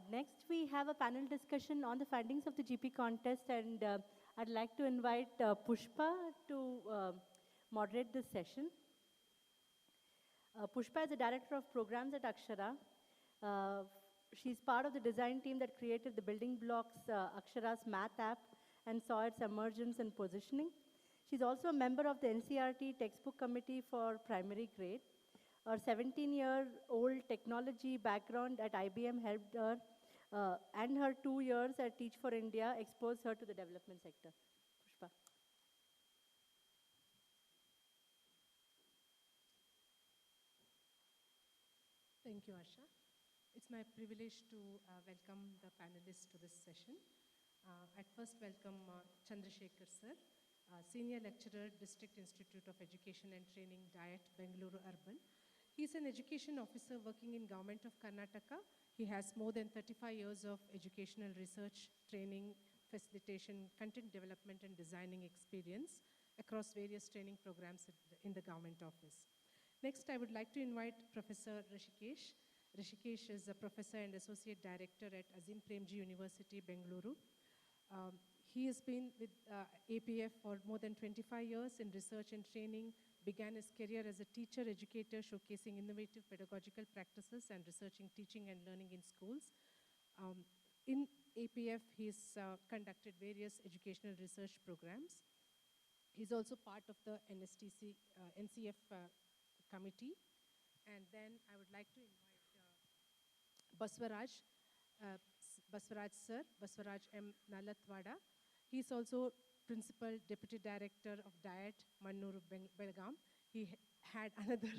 Next, we have a panel discussion on the findings of the GP contest, and I'd like to invite Pushpa to moderate this session. Pushpa is the Director of Programs at Akshara. She's part of the design team that created the building blocks, Akshara's math app, and saw its emergence and positioning. She's also a member of the NCERT textbook committee for primary grade. Her 17-year-old technology background at IBM helped her, and her 2 years at Teach for India exposed her to the development sector. Pushpa. Thank you, Asha. It's my privilege to welcome the panelists to this session. I'd first welcome Chandrasekhar sir, Senior Lecturer, District Institute of Education and Training, DIET, Bengaluru Urban. He's an education officer working in Government of Karnataka. He has more than 35 years of educational research, training, facilitation, content development and designing experience across various training programs in the government office. Next, I would like to invite Professor Rishikesh. Rishikesh is a professor and associate director at Azim Premji University, Bengaluru. He has been with APF for more than 25 years in research and training, began his career as a teacher educator, showcasing innovative pedagogical practices and researching teaching and learning in schools. In APF, he's conducted various educational research programs. He's also part of the NCF committee. And then I would like to invite Baswaraj sir, Baswaraj M. Nalatwada. He's also Principal Deputy Director of DIET, Mannuru, Belgaum. He had another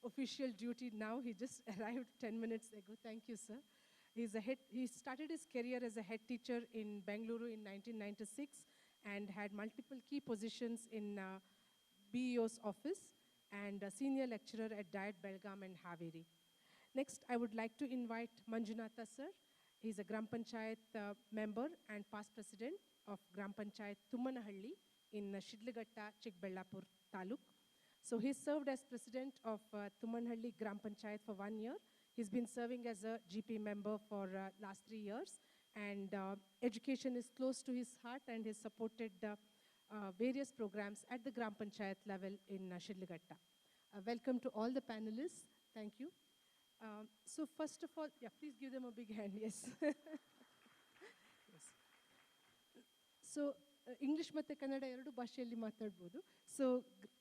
official duty now. He just arrived 10 minutes ago. Thank you, sir. He started his career as a head teacher in Bengaluru in 1996 and had multiple key positions in BEO's office and a senior lecturer at DIET, Belgaum and Haveri. Next, I would like to invite Manjunatha sir. He's a Gram Panchayat member and past president of Gram Panchayat Tummanahalli in Shidlagatta, Chikbellapur Taluk. So he served as president of Tummanahalli Gram Panchayat for 1 year. He's been serving as a GP member for last 3 years. And education is close to his heart, and he's supported various programs at the Gram Panchayat level in Shidlagatta. Welcome to all the panelists. Thank you. So first of all, yeah, please give them a big hand, yes. Yes. So English ಮತ್ತು ಕನ್ನಡ ಎರಡು ಭಾಷೆಯಲ್ಲಿ ಮಾತಾಡ್ಬೋದು. So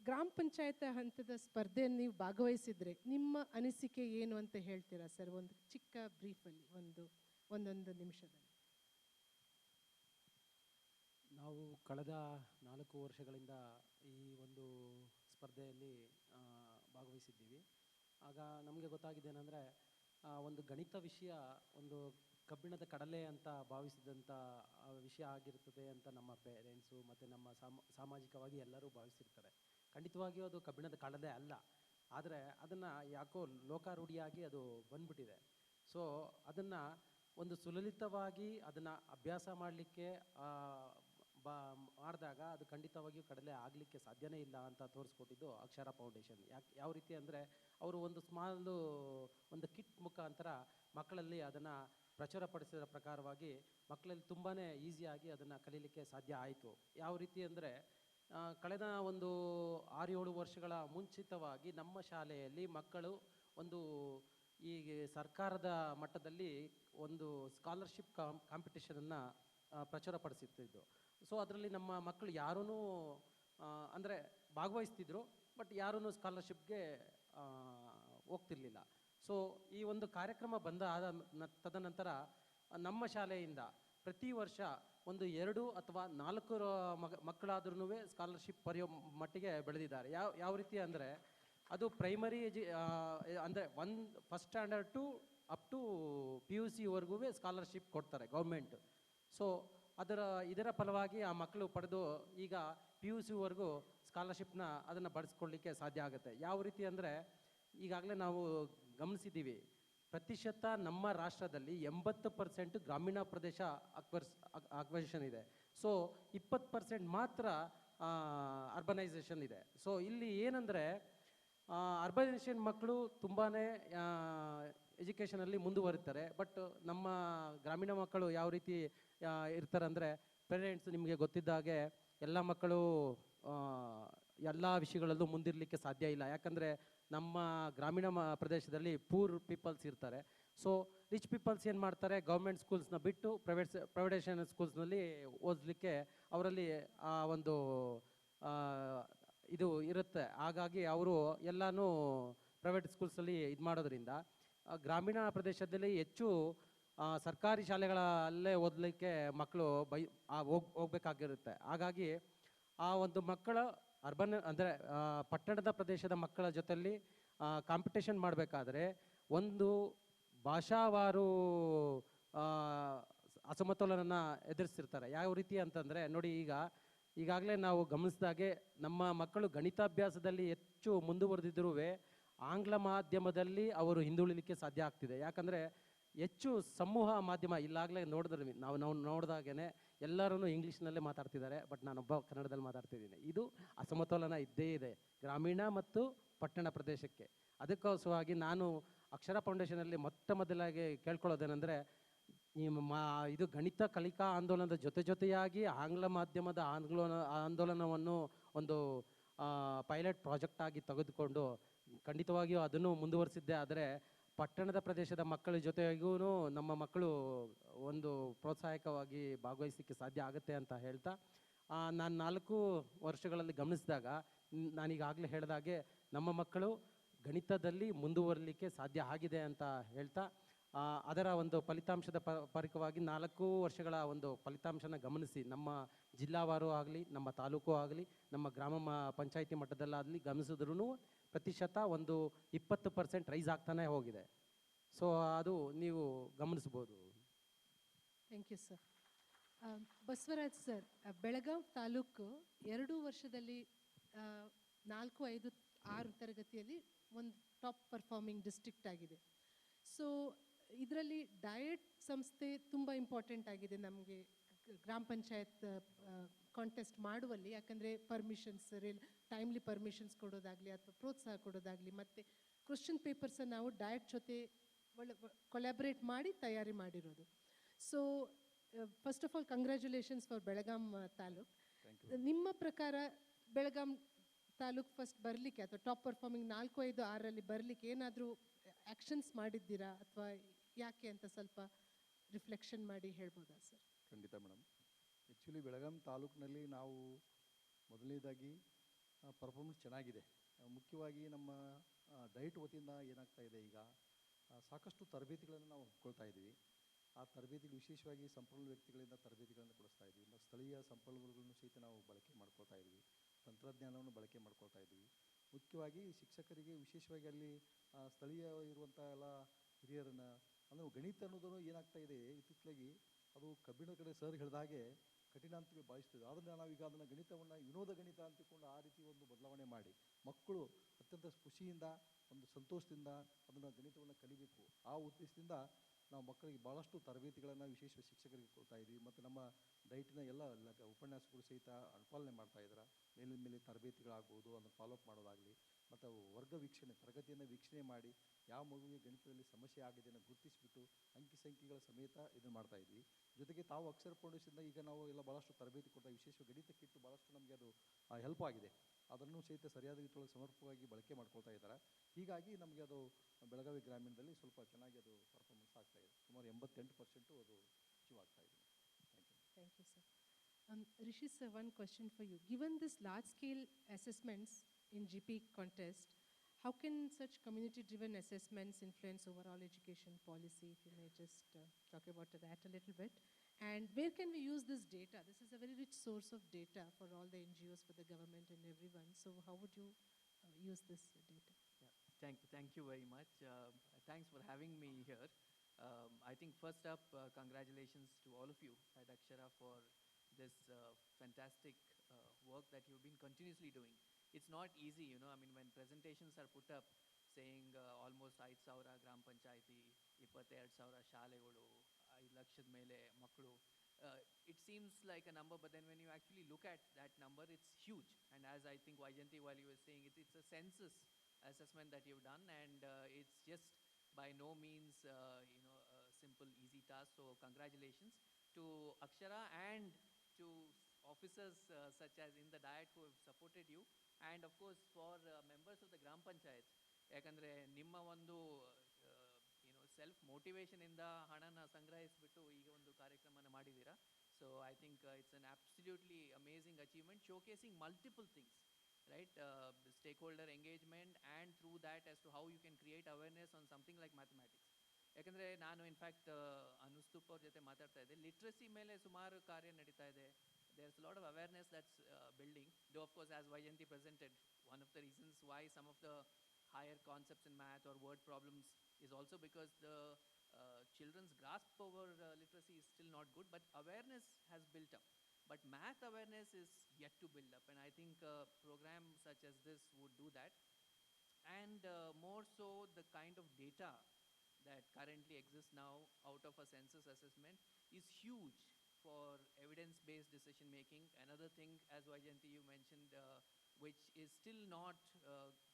ಗ್ರಾಮ ಪಂಚಾಯತ್ ಹಂತದ ಸ್ಪರ್ಧೆಯನ್ನು ನೀವು ಭಾಗವಹಿಸಿದ್ರೆ ನಿಮ್ಮ ಅನಿಸಿಕೆ ಏನು ಅಂತ ಹೇಳ್ತೀರಾ ಸರ್? ಒಂದು ಚಿಕ್ಕ ಬ್ರೀಫಲ್ಲಿ ಒಂದೊಂದು ನಿಮಿಷದಲ್ಲಿ. ನಾವು ಕಳೆದ 4 ವರ್ಷಗಳಿಂದ ಈ ಒಂದು ಸ್ಪರ್ಧೆಯಲ್ಲಿ ಭಾಗವಹಿಸಿದ್ದೀವಿ. ಆಗ ನಮಗೆ ಗೊತ್ತಾಗಿದ್ದೇನೆಂದರೆ ಒಂದು ಗಣಿತ ವಿಷಯ ಒಂದು ಕಬ್ಬಿಣದ ಕಡಲೆ ಅಂತ ಭಾವಿಸಿದಂಥ ವಿಷಯ ಆಗಿರ್ತದೆ ಅಂತ ನಮ್ಮ ಪೇರೆಂಟ್ಸು ಮತ್ತು ನಮ್ಮ ಸಾಮಾಜಿಕವಾಗಿ ಎಲ್ಲರೂ ಭಾವಿಸಿರ್ತಾರೆ. ಖಂಡಿತವಾಗಿಯೂ ಅದು ಕಬ್ಬಿಣದ ಕಡಲೆ ಅಲ್ಲ, ಆದರೆ ಅದನ್ನು ಯಾಕೋ ಲೋಕಾರೂಢಿಯಾಗಿ ಅದು ಬಂದ್ಬಿಟ್ಟಿದೆ. ಸೊ ಅದನ್ನು ಒಂದು ಸುಲಲಿತವಾಗಿ ಅದನ್ನು ಅಭ್ಯಾಸ ಮಾಡಲಿಕ್ಕೆ ಮಾಡಿದಾಗ ಅದು ಖಂಡಿತವಾಗಿಯೂ ಕಡಲೆ ಆಗಲಿಕ್ಕೆ ಸಾಧ್ಯನೇ ಇಲ್ಲ ಅಂತ ತೋರಿಸ್ಕೊಟ್ಟಿದ್ದು ಅಕ್ಷರ ಫೌಂಡೇಶನ್. ಯಾವ ರೀತಿ ಅಂದರೆ ಅವರು ಒಂದು ಕಿಟ್ ಮುಖಾಂತರ ಮಕ್ಕಳಲ್ಲಿ ಅದನ್ನು ಪ್ರಚುರಪಡಿಸಿದ ಪ್ರಕಾರವಾಗಿ ಮಕ್ಕಳಲ್ಲಿ ತುಂಬಾ ಈಸಿಯಾಗಿ ಅದನ್ನು ಕಲೀಲಿಕ್ಕೆ ಸಾಧ್ಯ ಆಯಿತು. ಯಾವ ರೀತಿ ಅಂದರೆ ಕಳೆದ ಒಂದು 6-7 ವರ್ಷಗಳ ಮುಂಚಿತವಾಗಿ ನಮ್ಮ ಶಾಲೆಯಲ್ಲಿ ಮಕ್ಕಳು ಒಂದು ಈ ಸರ್ಕಾರದ ಮಟ್ಟದಲ್ಲಿ ಒಂದು ಸ್ಕಾಲರ್ಶಿಪ್ ಕಾಂಪಿಟೇಷನನ್ನು ಪ್ರಚುರಪಡಿಸುತ್ತಿದ್ದು. ಸೊ ಅದರಲ್ಲಿ ನಮ್ಮ ಮಕ್ಕಳು ಯಾರೂ ಅಂದರೆ ಭಾಗವಹಿಸ್ತಿದ್ರು, ಬಟ್ ಯಾರೂ ಸ್ಕಾಲರ್ಶಿಪ್ಗೆ ಹೋಗ್ತಿರ್ಲಿಲ್ಲ. ಸೊ ಈ ಒಂದು ಕಾರ್ಯಕ್ರಮ ತದನಂತರ ನಮ್ಮ ಶಾಲೆಯಿಂದ ಪ್ರತಿ ವರ್ಷ ಒಂದು 2 ಅಥವಾ 4 ಮಕ್ಕಳಾದ್ರೂ ಸ್ಕಾಲರ್ಶಿಪ್ ಪಡೆಯೋ ಮಟ್ಟಿಗೆ ಬೆಳೆದಿದ್ದಾರೆ. ಯಾವ ರೀತಿ ಅಂದರೆ ಅದು ಪ್ರೈಮರಿ ಅಂದರೆ first standard to up to PUCವರೆಗೂ ಸ್ಕಾಲರ್ಶಿಪ್ ಕೊಡ್ತಾರೆ ಗೌರ್ಮೆಂಟ್. ಸೊ ಇದರ ಫಲವಾಗಿ ಆ ಮಕ್ಕಳು ಪಡೆದು ಈಗ PUCವರೆಗೂ ಸ್ಕಾಲರ್ಶಿಪ್ನ ಅದನ್ನು ಬಳಸ್ಕೊಳ್ಳಿಕ್ಕೆ ಸಾಧ್ಯ ಆಗುತ್ತೆ. ಯಾವ ರೀತಿ ಅಂದರೆ ಈಗಾಗಲೇ ನಾವು ಗಮನಿಸಿದ್ದೀವಿ, ಪ್ರತಿಶತ ನಮ್ಮ ರಾಷ್ಟ್ರದಲ್ಲಿ 80% ಗ್ರಾಮೀಣ ಪ್ರದೇಶ ಅಕ್ವೈಷನ್ ಇದೆ. ಸೊ 20% ಮಾತ್ರ ಅರ್ಬನೈಸೇಷನ್ ಇದೆ. ಸೊ ಇಲ್ಲಿ ಏನಂದರೆ ಅರ್ಬನೈಸೇಷನ್ ಮಕ್ಕಳು ತುಂಬಾ ಎಜುಕೇಷನಲ್ಲಿ ಮುಂದುವರಿತಾರೆ. ಬಟ್ ನಮ್ಮ ಗ್ರಾಮೀಣ ಮಕ್ಕಳು ಯಾವ ರೀತಿ ಇರ್ತಾರೆ ಅಂದರೆ, ಪೇರೆಂಟ್ಸ್ ನಿಮಗೆ ಗೊತ್ತಿದ್ದ ಹಾಗೆ ಎಲ್ಲ ಮಕ್ಕಳು ಎಲ್ಲ ವಿಷಯಗಳಲ್ಲೂ ಮುಂದಿರಲಿಕ್ಕೆ ಸಾಧ್ಯ ಇಲ್ಲ. ಯಾಕಂದರೆ ನಮ್ಮ ಗ್ರಾಮೀಣ ಪ್ರದೇಶದಲ್ಲಿ ಪೂರ್ ಪೀಪಲ್ಸ್ ಇರ್ತಾರೆ. ಸೊ ರಿಚ್ ಪೀಪಲ್ಸ್ ಏನು ಮಾಡ್ತಾರೆ, ಗೌರ್ಮೆಂಟ್ ಸ್ಕೂಲ್ಸ್ನ ಬಿಟ್ಟು ಪ್ರೈವೇಟೇಷನ್ ಸ್ಕೂಲ್ಸ್ನಲ್ಲಿ ಓದಲಿಕ್ಕೆ ಅವರಲ್ಲಿ ಆ ಒಂದು ಇದು ಇರುತ್ತೆ. ಹಾಗಾಗಿ ಅವರು ಎಲ್ಲನೂ ಪ್ರೈವೇಟ್ ಸ್ಕೂಲ್ಸಲ್ಲಿ ಇದು ಮಾಡೋದ್ರಿಂದ ಗ್ರಾಮೀಣ ಪ್ರದೇಶದಲ್ಲಿ ಹೆಚ್ಚು ಸರ್ಕಾರಿ ಶಾಲೆಗಳಲ್ಲೇ ಓದಲಿಕ್ಕೆ ಮಕ್ಕಳು ಹೋಗ್ಬೇಕಾಗಿರುತ್ತೆ. ಹಾಗಾಗಿ ಆ ಒಂದು ಮಕ್ಕಳ ಅರ್ಬನ್ ಅಂದರೆ ಪಟ್ಟಣದ ಪ್ರದೇಶದ ಮಕ್ಕಳ ಜೊತೆಯಲ್ಲಿ ಕಾಂಪಿಟೇಷನ್ ಮಾಡಬೇಕಾದ್ರೆ ಒಂದು ಭಾಷಾವಾರು ಅಸಮತೋಲನ ಎದುರಿಸ್ತಿರ್ತಾರೆ. ಯಾವ ರೀತಿ ಅಂತಂದರೆ ನೋಡಿ, ಈಗಾಗಲೇ ನಾವು ಗಮನಿಸಿದಾಗೆ ನಮ್ಮ ಮಕ್ಕಳು ಗಣಿತಾಭ್ಯಾಸದಲ್ಲಿ ಹೆಚ್ಚು ಮುಂದುವರೆದಿದ್ರೂ ಆಂಗ್ಲ ಮಾಧ್ಯಮದಲ್ಲಿ ಅವರು ಹಿಂದುಳಿಲಿಕ್ಕೆ ಸಾಧ್ಯ ಆಗ್ತಿದೆ. ಯಾಕಂದರೆ ಹೆಚ್ಚು ಸಮೂಹ ಮಾಧ್ಯಮ ಇಲ್ಲಾಗಲೇ ನೋಡಿದ್ರೆ ನಾವು ನೋಡಿದಾಗೇ ಎಲ್ಲರೂ ಇಂಗ್ಲೀಷ್ನಲ್ಲೇ ಮಾತಾಡ್ತಿದ್ದಾರೆ, ಬಟ್ ನಾನೊಬ್ಬ ಕನ್ನಡದಲ್ಲಿ ಮಾತಾಡ್ತಿದ್ದೀನಿ. ಇದು ಅಸಮತೋಲನ ಇದ್ದೇ ಇದೆ ಗ್ರಾಮೀಣ ಮತ್ತು ಪಟ್ಟಣ ಪ್ರದೇಶಕ್ಕೆ. ಅದಕ್ಕೋಸ್ಕರವಾಗಿ ನಾನು ಅಕ್ಷರ ಫೌಂಡೇಶನಲ್ಲಿ ಮೊದಲಾಗಿ ಕೇಳ್ಕೊಳ್ಳೋದೇನೆಂದರೆ, ಇದು ಗಣಿತ ಕಲಿಕಾ ಆಂದೋಲನದ ಜೊತೆಯಾಗಿ ಆಂಗ್ಲ ಮಾಧ್ಯಮದ ಆಂದೋಲನವನ್ನು ಒಂದು ಪೈಲಟ್ ಪ್ರಾಜೆಕ್ಟ್ ಆಗಿ ತೆಗೆದುಕೊಂಡು ಖಂಡಿತವಾಗಿಯೂ ಅದನ್ನು ಮುಂದುವರಿಸಿದ್ದೆ ಆದರೆ ಪಟ್ಟಣದ ಪ್ರದೇಶದ ಮಕ್ಕಳ ಜೊತೆಗೂ ನಮ್ಮ ಮಕ್ಕಳು ಒಂದು ಪ್ರೋತ್ಸಾಹಕವಾಗಿ ಭಾಗವಹಿಸಲಿಕ್ಕೆ ಸಾಧ್ಯ ಆಗುತ್ತೆ ಅಂತ ಹೇಳ್ತಾ, ನಾನು 4 ವರ್ಷಗಳಲ್ಲಿ ಗಮನಿಸಿದಾಗ ನಾನೀಗಾಗಲೇ ಹೇಳಿದಾಗೆ ನಮ್ಮ ಮಕ್ಕಳು ಗಣಿತದಲ್ಲಿ ಮುಂದುವರಲಿಕ್ಕೆ ಸಾಧ್ಯ ಆಗಿದೆ ಅಂತ ಹೇಳ್ತಾ, ಅದರ ಒಂದು ಫಲಿತಾಂಶದ ಪರಿಕವಾಗಿ 4 ವರ್ಷಗಳ ಒಂದು ಫಲಿತಾಂಶನ ಗಮನಿಸಿ ನಮ್ಮ ಜಿಲ್ಲಾವಾರು ಆಗಲಿ, ನಮ್ಮ ತಾಲೂಕು ಆಗಲಿ, ನಮ್ಮ ಗ್ರಾಮ ಪಂಚಾಯಿತಿ ಮಟ್ಟದಲ್ಲಾಗಲಿ ಗಮನಿಸಿದ್ರೂ ಪ್ರತಿಶತ ಒಂದು 20% ರೈಸ್ ಆಗ್ತಾನೆ ಹೋಗಿದೆ. ಸೊ ಅದು ನೀವು ಗಮನಿಸ್ಬೋದು. Thank you sir. Basavaraj sir, Belagavi taluk 2 ವರ್ಷದಲ್ಲಿ 4, 5, 6 ತರಗತಿಯಲ್ಲಿ ಒಂದು ಟಾಪ್ ಪರ್ಫಾರ್ಮಿಂಗ್ ಡಿಸ್ಟ್ರಿಕ್ಟ್ ಆಗಿದೆ. ಸೊ ಇದರಲ್ಲಿ ಡಯಟ್ ಸಂಸ್ಥೆ ತುಂಬ ಇಂಪಾರ್ಟೆಂಟ್ ಆಗಿದೆ ನಮಗೆ ಗ್ರಾಮ ಪಂಚಾಯತ್ ಕಾಂಟೆಸ್ಟ್ ಮಾಡುವಲ್ಲಿ. ಯಾಕಂದರೆ ಪರ್ಮಿಷನ್ಸ್, ಟೈಮ್ಲಿ ಪರ್ಮಿಷನ್ಸ್ ಕೊಡೋದಾಗಲಿ ಅಥವಾ ಪ್ರೋತ್ಸಾಹ ಕೊಡೋದಾಗಲಿ, ಮತ್ತು ಕ್ವಶನ್ ಪೇಪರ್ಸನ್ನು ನಾವು ಡಯಟ್ ಜೊತೆ ಕೊಲ್ಯಾಬ್ರೇಟ್ ಮಾಡಿ ತಯಾರಿ ಮಾಡಿರೋದು. So first of all congratulations for Belgaum taluk. ನಿಮ್ಮ ಪ್ರಕಾರ ಬೆಳಗಾಂ ತಾಲೂಕ್ ಫಸ್ಟ್ ಬರಲಿಕ್ಕೆ ಅಥವಾ ಟಾಪ್ ಪರ್ಫಾರ್ಮಿಂಗ್ 4, 5, 6ರಲ್ಲಿ ಬರಲಿಕ್ಕೆ ಏನಾದರೂ ಆ್ಯಕ್ಷನ್ಸ್ ಮಾಡಿದ್ದೀರಾ ಅಥವಾ ಯಾಕೆ ಅಂತ ಸ್ವಲ್ಪ ರಿಫ್ಲೆಕ್ಷನ್ ಮಾಡಿ ಹೇಳ್ಬೋದಾ ಸರ್? ಖಂಡಿತ ಮೇಡಮ್. ಆ್ಯಕ್ಚುಲಿ ಬೆಳಗಾಂ ತಾಲೂಕಿನಲ್ಲಿ ನಾವು ಮೊದಲನೇದಾಗಿ ಪರ್ಫಾರ್ಮೆನ್ಸ್ ಚೆನ್ನಾಗಿದೆ. ಮುಖ್ಯವಾಗಿ ನಮ್ಮ ಡಯಟ್ ವತಿಯಿಂದ ಏನಾಗ್ತಾ ಇದೆ, ಈಗ ಸಾಕಷ್ಟು ತರಬೇತಿಗಳನ್ನು ನಾವು ಹಮ್ಮಿಕೊಳ್ತಾ ಇದ್ದೀವಿ. ಆ ತರಬೇತಿಗಳು ವಿಶೇಷವಾಗಿ ಸಂಪನ್ಮೂಲ ವ್ಯಕ್ತಿಗಳಿಂದ ತರಬೇತಿಗಳನ್ನು ಕೊಡಿಸ್ತಾ ಇದ್ದೀವಿ. ಮತ್ತು ಸ್ಥಳೀಯ ಸಂಪನ್ಮೂಲಗಳನ್ನು ಸಹಿತ ನಾವು ಬಳಕೆ ಮಾಡ್ಕೊಳ್ತಾ ಇದ್ದೀವಿ. ತಂತ್ರಜ್ಞಾನವನ್ನು ಬಳಕೆ ಮಾಡ್ಕೊಳ್ತಾ ಇದ್ದೀವಿ. ಮುಖ್ಯವಾಗಿ ಶಿಕ್ಷಕರಿಗೆ ವಿಶೇಷವಾಗಿ ಅಲ್ಲಿ ಸ್ಥಳೀಯ ಇರುವಂಥ ಎಲ್ಲ ಹಿರಿಯರನ್ನು, ಅಂದರೆ ಗಣಿತ ಅನ್ನೋದನ್ನು ಏನಾಗ್ತಾ ಇದೆ ಇತ್ತಿತ್ತಲಾಗಿ ಅದು ಕಬ್ಬಿಣದ ಕಡೆ ಸರ್ ಹೇಳಿದಾಗೆ ಕಠಿಣ ಅಂತ ಭಾವಿಸ್ತಿದೆ. ಆದ್ದರಿಂದ ನಾವೀಗ ಅದನ್ನು ಗಣಿತವನ್ನು ವಿನೋದ ಗಣಿತ ಅಂತ ತಿಳ್ಕೊಂಡು ಆ ರೀತಿ ಒಂದು ಬದಲಾವಣೆ ಮಾಡಿ ಮಕ್ಕಳು ಅತ್ಯಂತ ಖುಷಿಯಿಂದ ಒಂದು ಸಂತೋಷದಿಂದ ಅದನ್ನು ಗಣಿತವನ್ನು ಕಲಿಬೇಕು. ಆ ಉದ್ದೇಶದಿಂದ ನಾವು ಮಕ್ಕಳಿಗೆ ಭಾಳಷ್ಟು ತರಬೇತಿಗಳನ್ನು ವಿಶೇಷ ಶಿಕ್ಷಕರಿಗೆ ಕೊಡ್ತಾ ಇದ್ದೀವಿ. ಮತ್ತು ನಮ್ಮ ಡೈಟಿನ ಎಲ್ಲ ಉಪನ್ಯಾಸಗಳು ಸಹಿತ ಅನುಪಾಲನೆ ಮಾಡ್ತಾ ಇದ್ದಾರೆ. ಮೇಲಿನ ಮೇಲೆ ತರಬೇತಿಗಳಾಗ್ಬೋದು, ಅದನ್ನು ಫಾಲೋಅಪ್ ಮಾಡೋದಾಗಲಿ, ಮತ್ತು ವರ್ಗ ವೀಕ್ಷಣೆ, ತರಗತಿಯನ್ನು ವೀಕ್ಷಣೆ ಮಾಡಿ ಯಾವ ಮಗುವಿಗೆ ಗಣಿತದಲ್ಲಿ ಸಮಸ್ಯೆ ಆಗಿದೆ ಅನ್ನೋ ಗುರುತಿಸಿಬಿಟ್ಟು ಅಂಕಿ ಸಂಖ್ಯೆಗಳ ಸಮೇತ ಇದನ್ನು ಮಾಡ್ತಾ ಇದ್ವಿ. ಜೊತೆಗೆ ತಾವು ಅಕ್ಷರ ಫೌಂಡೇಶನ್ದ ಈಗ ನಾವು ಎಲ್ಲ ಭಾಳಷ್ಟು ತರಬೇತಿ ಕೊಡ್ತಾ, ವಿಶೇಷ ಗಣಿತ ಕಿಟ್ಟು ಭಾಳಷ್ಟು ನಮಗೆ ಅದು ಹೆಲ್ಪ್ ಆಗಿದೆ. ಅದನ್ನು ಸಹಿತ ಸರಿಯಾದ ರೀತಿಯೊಳಗೆ ಸಮರ್ಪಕವಾಗಿ ಬಳಕೆ ಮಾಡ್ಕೊಳ್ತಾ ಇದ್ದಾರೆ. ಹೀಗಾಗಿ ನಮಗೆ ಅದು ಬೆಳಗಾವಿ ಗ್ರಾಮೀಣದಲ್ಲಿ ಸ್ವಲ್ಪ ಚೆನ್ನಾಗಿ ಅದು ಪರ್ಫಾರ್ಮೆನ್ಸ್ ಆಗ್ತಾ ಇದೆ. ಸುಮಾರು 88% ಅದು ಅಚೀವ್ ಆಗ್ತಾ ಇದೆ. Thank you sir. Rishi sir, one question for you. Given this large-scale assessments in GP contest, how can such community-driven assessments influence overall education policy? If you may just talk about that a little bit. And where can we use this data? This is a very rich source of data for all the NGOs, for the government and everyone. So how would you use this data? Yeah, thank you very much. Thanks for having me here. I think first up, congratulations to all of you at Akshara for this fantastic work that you've been continuously doing. It's not easy, you know, I mean, when presentations are put up saying almost 5,000 gram panchayati, 22,000 ಶಾಲೆಗಳು, 5 ಲಕ್ಷದ ಮೇಲೆ ಮಕ್ಕಳು, it seems like a number, but then when you actually look at that number, it's huge. And as I think Vaijanti, while you were saying, it's a census assessment that you've done, and it's just by no means a simple, easy task. So congratulations to Akshara and to officers such as in the diet who have supported you, and of course for members of the Gram Panchayat. ಯಾಕಂದರೆ ನಿಮ್ಮ ಒಂದು self ಮೋಟಿವೇಶನಿಂದ ಹಣನ ಸಂಗ್ರಹಿಸಿಬಿಟ್ಟು ಈಗ ಒಂದು ಕಾರ್ಯಕ್ರಮನ ಮಾಡಿದ್ದೀರಾ. So I think it's an absolutely amazing achievement, showcasing multiple things, right? Stakeholder engagement, and through that as to how you can create awareness on something like mathematics. ಯಾಕಂದರೆ ನಾನು ಇನ್ಫ್ಯಾಕ್ಟ್ ಅನುಸ್ತುಪ್ ಅವ್ರ ಜೊತೆ ಮಾತಾಡ್ತಾ ಇದ್ದೆ, ಲಿಟ್ರಸಿ ಮೇಲೆ ಸುಮಾರು ಕಾರ್ಯ ನಡೀತಾ ಇದೆ. There's a lot of awareness that's building. Though, of course, as Vaijayanti presented, one of the reasons why some of the higher concepts in math or word problems is also because the children's grasp over literacy is still not good, but awareness has built up. But math awareness is yet to build up, and I think a program such as this would do that. And more so, the kind of data that currently exists now out of a census assessment is huge for evidence-based decision making. Another thing, as Vaijayanti you mentioned, which is still not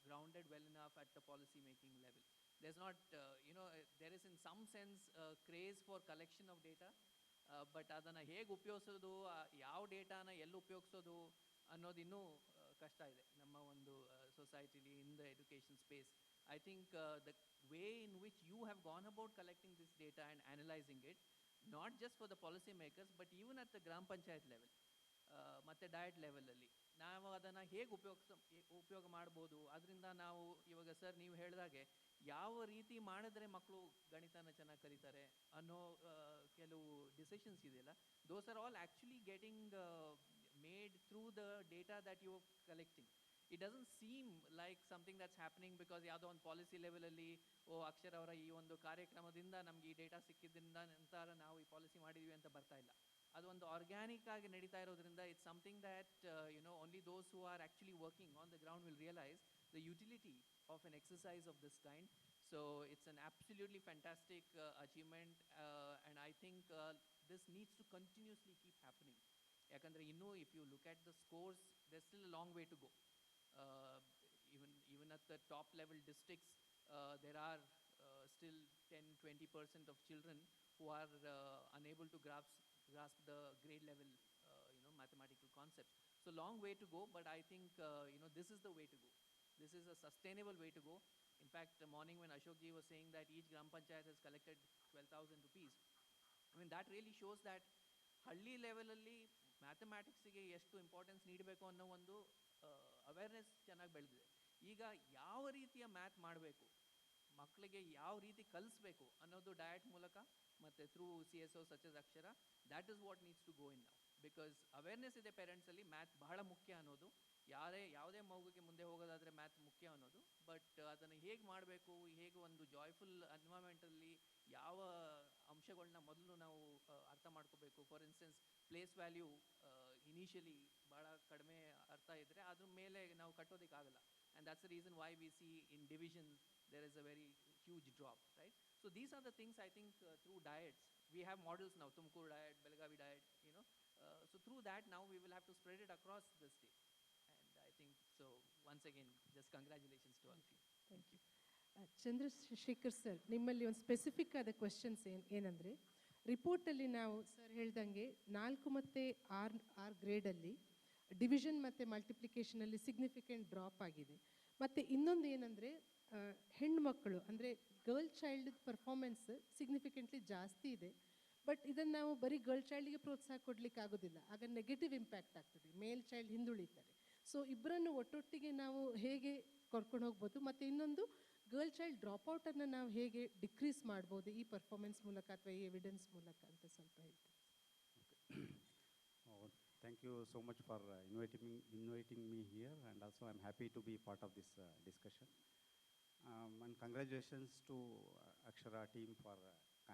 grounded well enough at the policy making level. There's not, there is in some sense a craze for collection of data, but ಅದನ್ನು ಹೇಗೆ ಉಪಯೋಗಿಸೋದು, ಯಾವ ಡೇಟಾನ ಎಲ್ಲಿ ಉಪಯೋಗಿಸೋದು ಅನ್ನೋದು ಇನ್ನೂ ಕಷ್ಟ ಇದೆ ನಮ್ಮ ಒಂದು ಸೊಸೈಟಿಲಿ in the education space. I think the way in which you have gone about collecting this data and analysing it, not just for the policy makers but even at the gram panchayat level ಮತ್ತು diet ಲೆವೆಲಲ್ಲಿ ನಾವು ಅದನ್ನು ಹೇಗೆ ಉಪಯೋಗ ಮಾಡ್ಬೋದು. ಅದರಿಂದ ನಾವು ಇವಾಗ ಸರ್ ನೀವು ಹೇಳಿದಾಗೆ ಯಾವ ರೀತಿ ಮಾಡಿದ್ರೆ ಮಕ್ಕಳು ಗಣಿತನ ಚೆನ್ನಾಗಿ ಕಲಿತಾರೆ ಅನ್ನೋ ಕೆಲವು ಡಿಸಿಷನ್ಸ್ ಇದೆಯಲ್ಲ, those are all actually getting made through the data that you are collecting. It doesn't seem like something that's happening because ಯಾವುದೋ ಒಂದು ಪಾಲಿಸಿ ಲೆವೆಲಲ್ಲಿ ಅಕ್ಷರ ಅವರ ಈ ಒಂದು ಕಾರ್ಯಕ್ರಮದಿಂದ ನಮ್ಗೆ ಈ ಡೇಟಾ ಸಿಕ್ಕಿದ್ರಿಂದ ನಂತರ ನಾವು ಈ ಪಾಲಿಸಿ ಮಾಡಿದ್ವಿ ಅಂತ ಬರ್ತಾ ಇಲ್ಲ. ಅದೊಂದು ಆರ್ಗ್ಯಾನಿಕ್ ಆಗಿ ನಡೀತಾ ಇರೋದ್ರಿಂದ it's something that only those who are actually working on the ground will realise the utility of an exercise of this kind. So it's an absolutely fantastic achievement, and I think this needs to continuously keep happening. Yakandre innu if you look at the scores, there's still a long way to go. Even at the top level districts, there are still 10-20% of children who are unable to grasp the grade level mathematical concepts. So long way to go, but I think this is the way to go. This is a sustainable way to go. In fact, the morning when Ashok ji was saying that each Gram Panchayat has collected 12,000 rupees, I mean, that really shows that ಹಳ್ಳಿ ಲೆವೆಲಲ್ಲಿ ಮ್ಯಾಥಮ್ಯಾಟಿಕ್ಸಿಗೆ ಎಷ್ಟು importance ನೀಡಬೇಕು ಅನ್ನೋ ಒಂದು awareness ಚೆನ್ನಾಗಿ ಬೆಳೆದಿದೆ. ಈಗ ಯಾವ ರೀತಿಯ ಮ್ಯಾಥ್ ಮಾಡಬೇಕು, ಮಕ್ಕಳಿಗೆ ಯಾವ ರೀತಿ ಕಲಿಸ್ಬೇಕು ಅನ್ನೋದು ಡಯಟ್ ಮೂಲಕ ಮತ್ತು through CSO such as Akshara, that is what needs to go in now. Because awareness ಇದೆ ಪೇರೆಂಟ್ಸಲ್ಲಿ, ಮ್ಯಾಥ್ ಬಹಳ ಮುಖ್ಯ ಅನ್ನೋದು, ಯಾವುದೇ ಮಗುಗೆ ಮುಂದೆ ಹೋಗೋದಾದರೆ ಮ್ಯಾಥ್ ಮುಖ್ಯ ಅನ್ನೋದು. ಬಟ್ ಅದನ್ನು ಹೇಗೆ ಮಾಡಬೇಕು, ಹೇಗೆ ಒಂದು ಜಾಯ್ಫುಲ್ ಎನ್ವೈರ್ಮೆಂಟಲ್ಲಿ ಯಾವ ಅಂಶಗಳನ್ನ ಮೊದಲು ನಾವು ಅರ್ಥ ಮಾಡ್ಕೋಬೇಕು. For instance place value initially ಭಾಳ ಕಡಿಮೆ ಅರ್ಥ ಇದ್ದರೆ ಅದ್ರ ಮೇಲೆ ನಾವು ಕಟ್ಟೋದಕ್ಕಾಗಲ್ಲ. And that's the reason why we see in division there is a very huge drop, right? So these are the things I think through diets, we have models now, Tumkur diet, Belagavi diet, so through that now we will have to spread it across the state. And I think so once again just congratulations to all of you. Thank you. Chandrashekhar sir, ನಿಮ್ಮಲ್ಲಿ ಒಂದು specific ಆದ questions ಏನಂದರೆ, ರಿಪೋರ್ಟಲ್ಲಿ ನಾವು sir ಹೇಳ್ದಂಗೆ 4 ಮತ್ತು 6 ಗ್ರೇಡಲ್ಲಿ division ಮತ್ತು ಮಲ್ಟಿಪ್ಲಿಕೇಷನಲ್ಲಿ significant drop ಆಗಿದೆ. ಮತ್ತು ಇನ್ನೊಂದು ಏನಂದರೆ ಹೆಣ್ಮಕ್ಕಳು ಅಂದರೆ ಗರ್ಲ್ ಚೈಲ್ಡ್ ಪರ್ಫಾರ್ಮೆನ್ಸ್ ಸಿಗ್ನಿಫಿಕೆಂಟ್ಲಿ ಜಾಸ್ತಿ ಇದೆ. ಬಟ್ ಇದನ್ನು ನಾವು ಬರೀ ಗರ್ಲ್ ಚೈಲ್ಡ್ಗೆ ಪ್ರೋತ್ಸಾಹ ಕೊಡಲಿಕ್ಕೆ ಆಗೋದಿಲ್ಲ, ಆಗ ನೆಗೆಟಿವ್ ಇಂಪ್ಯಾಕ್ಟ್ ಆಗ್ತದೆ, ಮೇಲ್ ಚೈಲ್ಡ್ ಹಿಂದುಳಿತಾರೆ. ಸೊ ಇಬ್ಬರನ್ನು ಒಟ್ಟೊಟ್ಟಿಗೆ ನಾವು ಹೇಗೆ ಕರ್ಕೊಂಡು ಹೋಗ್ಬೋದು, ಮತ್ತು ಇನ್ನೊಂದು ಗರ್ಲ್ ಚೈಲ್ಡ್ ಡ್ರಾಪ್ಔಟನ್ನು ನಾವು ಹೇಗೆ ಡಿಕ್ರೀಸ್ ಮಾಡ್ಬೋದು ಈ ಪರ್ಫಾರ್ಮೆನ್ಸ್ ಮೂಲಕ ಅಥವಾ ಈ ಎವಿಡೆನ್ಸ್ ಮೂಲಕ ಅಂತ ಸ್ವಲ್ಪ ಹೇಳ್ತೀವಿ. Thank you so much for inviting me here, and also I'm happy to be part of this discussion. And congratulations to Akshara team for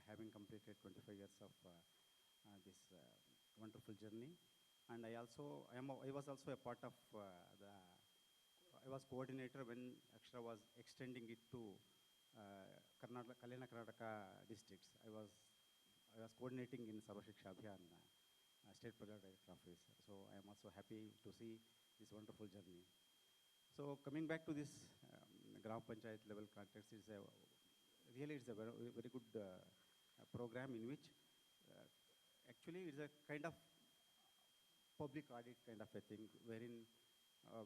having completed 25 years of this wonderful journey. And I was also a part of I was coordinator when Akshara was extending it to Kalyana Karnataka districts. I was coordinating in Sarva Shiksha Abhiyan, State Project Director Office. So I am also happy to see this wonderful journey. So coming back to this Gram Panchayat level context, really it's a very, very good program in which actually it's a kind of public audit kind of a thing, wherein uh,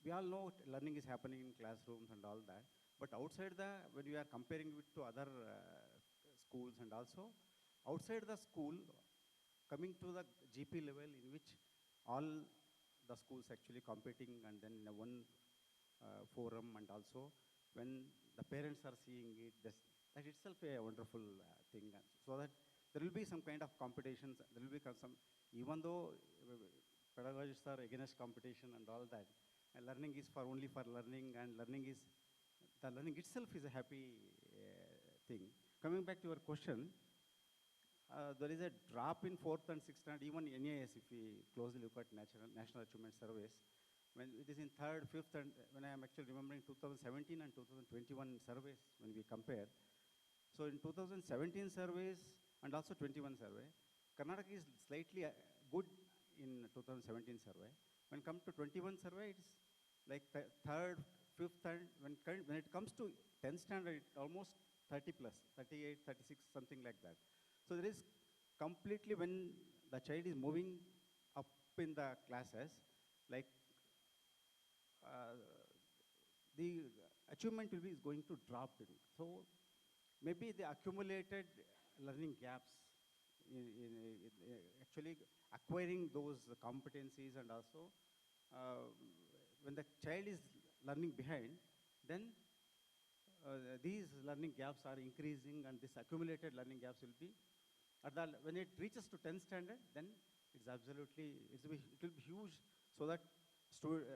we all know learning is happening in classrooms and all that, but outside when we are comparing it to other schools, and also outside the school, coming to the GP level in which all the schools actually competing, and then in a one forum, and also when the parents are seeing it, that itself a wonderful thing. So that there will be some kind of competitions, there will be some, even though pedagogists are against competition and all that, and learning is for only for learning, and learning itself is a happy thing. Coming back to your question, there is a drop in 4th and 6th standard, even NAS, if we closely look at national achievement surveys. When it is in 3rd, 5th, and when I am actually remembering 2017 and 2021 surveys, when we compare. So in 2017 surveys and also 21 survey, Karnataka is slightly good in 2017 survey. When come to 21 survey, it's like 3rd, 5th, and when it comes to 10th standard, it almost 30 plus, 38, 36, something like that. So there is completely, when the child is moving up in the classes, like the achievement is going to drop in. So maybe the accumulated learning gaps in actually acquiring those competencies, and also when the child is learning behind, then these learning gaps are increasing, and this accumulated learning gaps will be, when it reaches to 10th standard, then it's absolutely, it will be huge, so that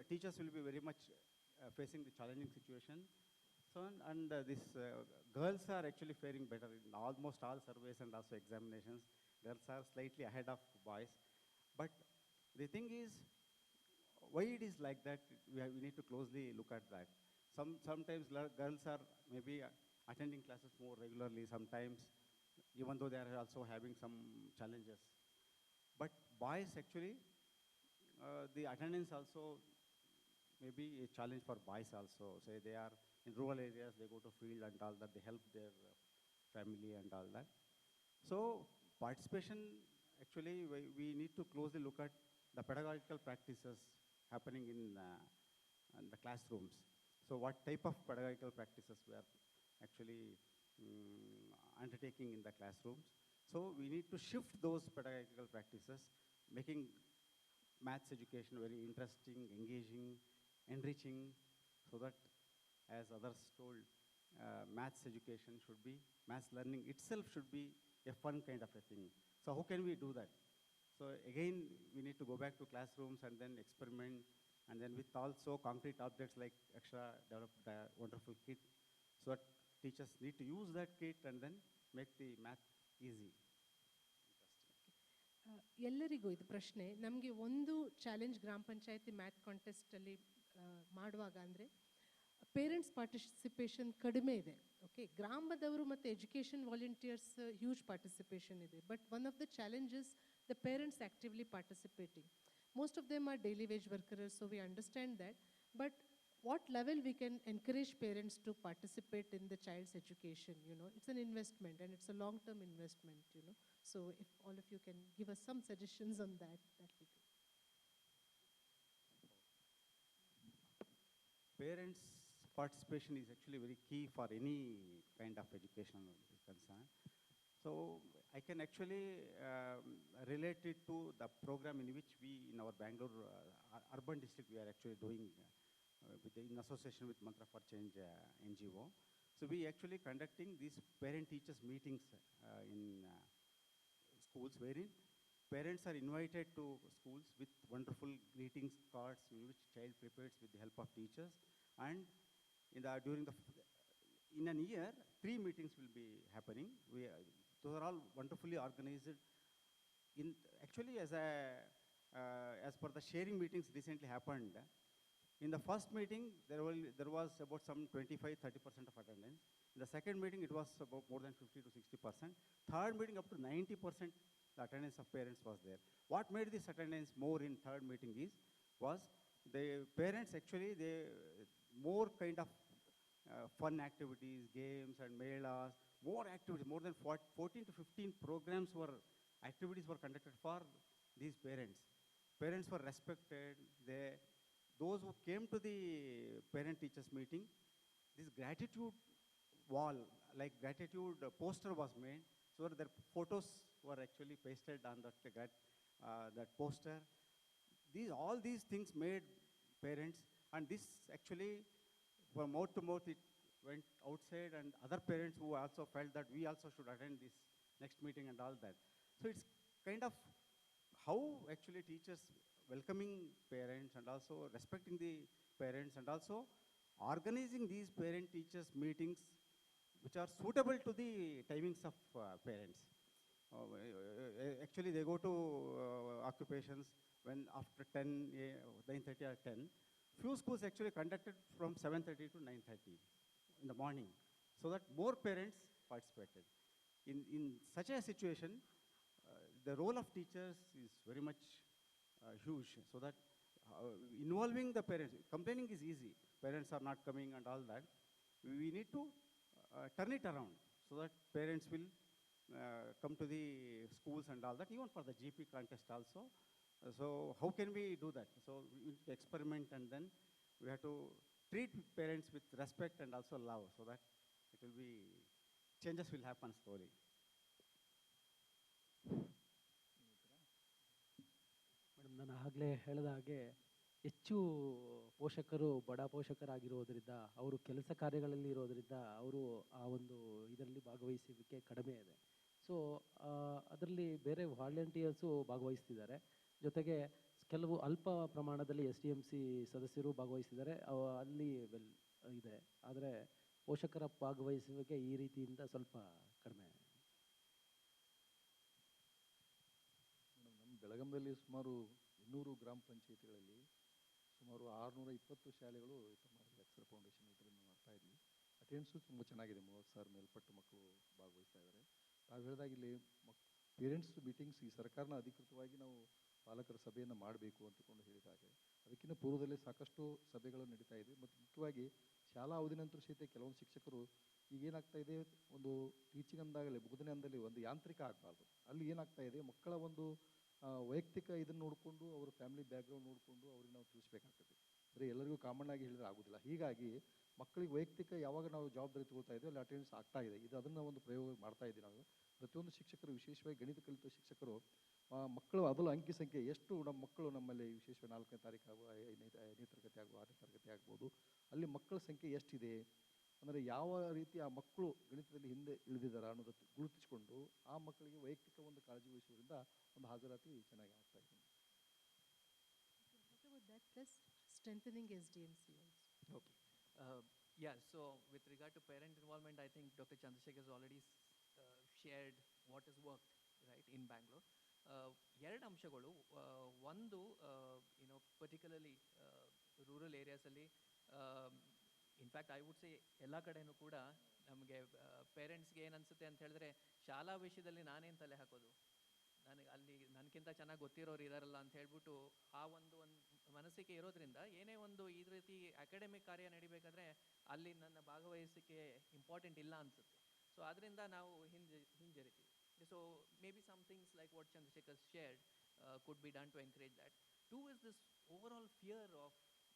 teachers will be very much facing the challenging situation. So, and these girls are actually faring better in almost all surveys and also examinations. Girls are slightly ahead of boys. But the thing is, why it is like that, we need to closely look at that. Sometimes girls are maybe attending classes more regularly, sometimes, even though they are also having some challenges. But boys actually, the attendance also may be a challenge for boys also. Say they are in rural areas, they go to field and all that, they help their family and all that. So participation, actually, we need to closely look at the pedagogical practices happening in the classrooms. So what type of pedagogical practices we are actually undertaking in the classrooms. So we need to shift those pedagogical practices, making maths education very interesting, engaging, enriching, so that, as others told, maths education should be, maths learning itself should be a fun kind of a thing. So how can we do that? So again, we need to go back to classrooms and then experiment, and then with also concrete objects like Akshara developed a wonderful kit, so that teachers need to use that kit and then make the math easy. ಎಲ್ಲರಿಗೂ ಇದು ಪ್ರಶ್ನೆ. ನಮಗೆ ಒಂದು challenge ಗ್ರಾಮ ಪಂಚಾಯತಿ math ಕಾಂಟೆಸ್ಟಲ್ಲಿ ಮಾಡುವಾಗ ಅಂದರೆ parents participation ಕಡಿಮೆ ಇದೆ. ಓಕೆ, ಗ್ರಾಮದವರು ಮತ್ತು ಎಜುಕೇಷನ್ ವಾಲಂಟಿಯರ್ಸ್ ಹ್ಯೂಜ್ ಪಾರ್ಟಿಸಿಪೇಷನ್ ಇದೆ. But one of the challenges the parents actively participating. Most of them are daily wage workers, so we understand that. But what level we can encourage parents to participate in the child's education, you know? It's an investment, and it's a long-term investment, you know? So if all of you can give us some suggestions on that, that'd be good. Parents' participation is actually very key for any kind of education concern. So I can actually relate it to the program in which we, in our Bangalore urban district, we are actually doing in association with Mantra for Change NGO. So we actually conducting these parent-teachers meetings in schools, wherein parents are invited to schools with wonderful greetings cards in which child prepares with the help of teachers. And in an year, 3 meetings will be happening. Those are all wonderfully organized. Actually, as per the sharing meetings recently happened, in the first meeting, there was about some 25-30% of attendance. In the second meeting, it was about more than 50 to 60%. Third meeting, up to 90%, the attendance of parents was there. What made this attendance more in third meeting was the parents actually, they more kind of fun activities, games and melas, more activities, more than 14 to 15 programs activities were conducted for these parents. Parents were respected. Those who came to the parent-teachers meeting, this gratitude wall, like gratitude poster was made, so their photos were actually pasted on that poster. All these things made parents, and this actually, from mouth to mouth, it went outside, and other parents who also felt that we also should attend this next meeting and all that. So it's kind of how actually teachers welcoming parents and also respecting the parents and also organizing these parent-teachers meetings which are suitable to the timings of parents. Actually, they go to occupations when after 10, 9:30 or 10. Few schools actually conducted from 7:30 to 9:30 in the morning, so that more parents participated. In such a situation, the role of teachers is very much huge, so that involving the parents, complaining is easy. Parents are not coming and all that. We need to turn it around so that parents will come to the schools and all that, even for the GP contest also. So how can we do that? So we need to experiment, and then we have to treat parents with respect and also love, so that it will be, changes will happen slowly. Madam, ನಾನು ಆಗಲೇ ಹೇಳಿದ ಹಾಗೆ ಹೆಚ್ಚು ಪೋಷಕರು ಬಡ ಪೋಷಕರಾಗಿರೋದ್ರಿಂದ, ಅವರು ಕೆಲಸ ಕಾರ್ಯಗಳಲ್ಲಿ ಇರೋದ್ರಿಂದ ಅವರು ಆ ಒಂದು ಇದರಲ್ಲಿ ಭಾಗವಹಿಸುವಿಕೆ ಕಡಿಮೆ ಇದೆ. ಸೊ ಅದರಲ್ಲಿ ಬೇರೆ ವಾಲಂಟಿಯರ್ಸು ಭಾಗವಹಿಸ್ತಿದ್ದಾರೆ. ಜೊತೆಗೆ ಕೆಲವು ಅಲ್ಪ ಪ್ರಮಾಣದಲ್ಲಿ SDMC ಸದಸ್ಯರು ಭಾಗವಹಿಸ್ತಿದ್ದಾರೆ. ಅಲ್ಲಿ ಇದೆ, ಆದರೆ ಪೋಷಕರ ಭಾಗವಹಿಸುವಿಕೆ ಈ ರೀತಿಯಿಂದ ಸ್ವಲ್ಪ ಕಡಿಮೆ. ನಮ್ಮ ಬೆಳಗಾಂದಲ್ಲಿ ಸುಮಾರು 200 ಗ್ರಾಮ ಪಂಚಾಯಿತಿಗಳಲ್ಲಿ ಸುಮಾರು 620 ಶಾಲೆಗಳು ತಮ್ಮ ಅಕ್ಷರ ಫೌಂಡೇಶನ್ ಇದರಿಂದ ಮಾಡ್ತಾ ಇದ್ವಿ. ಅಟೆಂಡೆನ್ಸು ತುಂಬ ಚೆನ್ನಾಗಿದೆ. 30,000 ಮೇಲ್ಪಟ್ಟು ಮಕ್ಕಳು ಭಾಗವಹಿಸ್ತಾ ಇದ್ದಾರೆ. ತಾವು ಹೇಳಿದಾಗ ಇಲ್ಲಿ ಪೇರೆಂಟ್ಸ್ ಮೀಟಿಂಗ್ಸ್ ಈ ಸರ್ಕಾರನ ಅಧಿಕೃತವಾಗಿ ನಾವು ಪಾಲಕರ ಸಭೆಯನ್ನು ಮಾಡಬೇಕು ಅಂತಕೊಂಡು ಹೇಳಿದಾಗ, ಅದಕ್ಕಿಂತ ಪೂರ್ವದಲ್ಲೇ ಸಾಕಷ್ಟು ಸಭೆಗಳು ನಡೀತಾ ಇದೆ. ಮತ್ತು ಮುಖ್ಯವಾಗಿ ಶಾಲಾ ಅವಧಿ ನಂತರ ಸಹಿತ ಕೆಲವೊಂದು ಶಿಕ್ಷಕರು ಈಗೇನಾಗ್ತಾ ಇದೆ, ಒಂದು ಟೀಚಿಂಗ್ ಅಂದಾಗಲೇ ಬೋಧನೆ ಅಂದಲ್ಲಿ ಒಂದು ಯಾಂತ್ರಿಕ ಆಗಬಾರ್ದು. ಅಲ್ಲಿ ಏನಾಗ್ತಾ ಇದೆ, ಮಕ್ಕಳ ಒಂದು ವೈಯಕ್ತಿಕ ಇದನ್ನು ನೋಡಿಕೊಂಡು ಅವರ ಫ್ಯಾಮಿಲಿ ಬ್ಯಾಕ್ಗ್ರೌಂಡ್ ನೋಡಿಕೊಂಡು ಅವ್ರಿಗೆ ನಾವು ತಿಳಿಸ್ಬೇಕಾಗ್ತದೆ. ಬರೀ ಎಲ್ಲರಿಗೂ ಕಾಮನ್ ಆಗಿ ಹೇಳಿದ್ರೆ ಆಗೋದಿಲ್ಲ. ಹೀಗಾಗಿ ಮಕ್ಕಳಿಗೆ ವೈಯಕ್ತಿಕ ಯಾವಾಗ ನಾವು ಜವಾಬ್ದಾರಿ ತಗೋತಾ ಇದ್ದೀವಿ ಅಲ್ಲಿ ಅಟೆಂಡೆನ್ಸ್ ಆಗ್ತಾ ಇದೆ. ಅದನ್ನು ಒಂದು ಪ್ರಯೋಗ ಮಾಡ್ತಾ ಇದ್ದೀವಿ ನಾವು. ಪ್ರತಿಯೊಂದು ಶಿಕ್ಷಕರು, ವಿಶೇಷವಾಗಿ ಗಣಿತ ಕಲಿತ ಶಿಕ್ಷಕರು, ಮಕ್ಕಳು ಅದಲು ಅಂಕಿ ಸಂಖ್ಯೆ ಎಷ್ಟು ನಮ್ಮ ಮಕ್ಕಳು ನಮ್ಮಲ್ಲಿ ವಿಶೇಷವಾಗಿ 4ನೇ ತಾರೀಕು ಆಗೋ 5ನೇ ತರಗತಿ ಆಗೋ 6ನೇ ತರಗತಿ ಆಗ್ಬೋದು, ಅಲ್ಲಿ ಮಕ್ಕಳ ಸಂಖ್ಯೆ ಎಷ್ಟಿದೆ, ಅಂದರೆ ಯಾವ ರೀತಿ ಆ ಮಕ್ಕಳು ಗಣಿತದಲ್ಲಿ ಹಿಂದೆ ಇಳಿದಿದ್ದಾರೆ ಅನ್ನೋದು ಗುರುತಿಸಿಕೊಂಡು ಆ ಮಕ್ಕಳಿಗೆ ವೈಯಕ್ತಿಕ ಒಂದು ಕಾಳಜಿ ವಹಿಸೋದ್ರಿಂದ ಒಂದು ಹಾಜರಾತಿ ಚೆನ್ನಾಗಿ ಆಗ್ತಾ ಇದೆ. What about that plus strengthening SDMC also? Okay. Yeah, so with regard to parent involvement, I think Dr. Chandrasekhar has already shared what has worked, right, in Bangalore. ಎರಡು ಅಂಶಗಳು. ಒಂದು, ಪರ್ಟಿಕ್ಯುಲರ್ಲಿ ರೂರಲ್ ಏರಿಯಾಸಲ್ಲಿ, ಇನ್ಫ್ಯಾಕ್ಟ್ ಐ ವುಡ್ ಸೇ ಎಲ್ಲ ಕಡೆನೂ ಕೂಡ ನಮಗೆ ಪೇರೆಂಟ್ಸ್ಗೆ ಏನು ಅನಿಸುತ್ತೆ ಅಂತ ಹೇಳಿದ್ರೆ, ಶಾಲಾ ವಿಷಯದಲ್ಲಿ ನಾನೇನು ತಲೆ ಹಾಕೋದು, ನನಗೆ ಅಲ್ಲಿ ನನಗಿಂತ ಚೆನ್ನಾಗಿ ಗೊತ್ತಿರೋರು ಇದಾರಲ್ಲ ಅಂತ ಹೇಳ್ಬಿಟ್ಟು ಆ ಒಂದು ಮನಸ್ಸಿಗೆ ಇರೋದ್ರಿಂದ ಏನೇ ಒಂದು ಈ ರೀತಿ ಅಕಾಡೆಮಿಕ್ ಕಾರ್ಯ ನಡಿಬೇಕಾದ್ರೆ ಅಲ್ಲಿ ನನ್ನ ಭಾಗವಹಿಸಿಕೆ ಇಂಪಾರ್ಟೆಂಟ್ ಇಲ್ಲ ಅನಿಸುತ್ತೆ. ಸೊ ಅದರಿಂದ ನಾವು ಹಿಂಜರಿತೀವಿ. So maybe some things like what Chandrashekar shared could be done to encourage that. Two is this overall fear of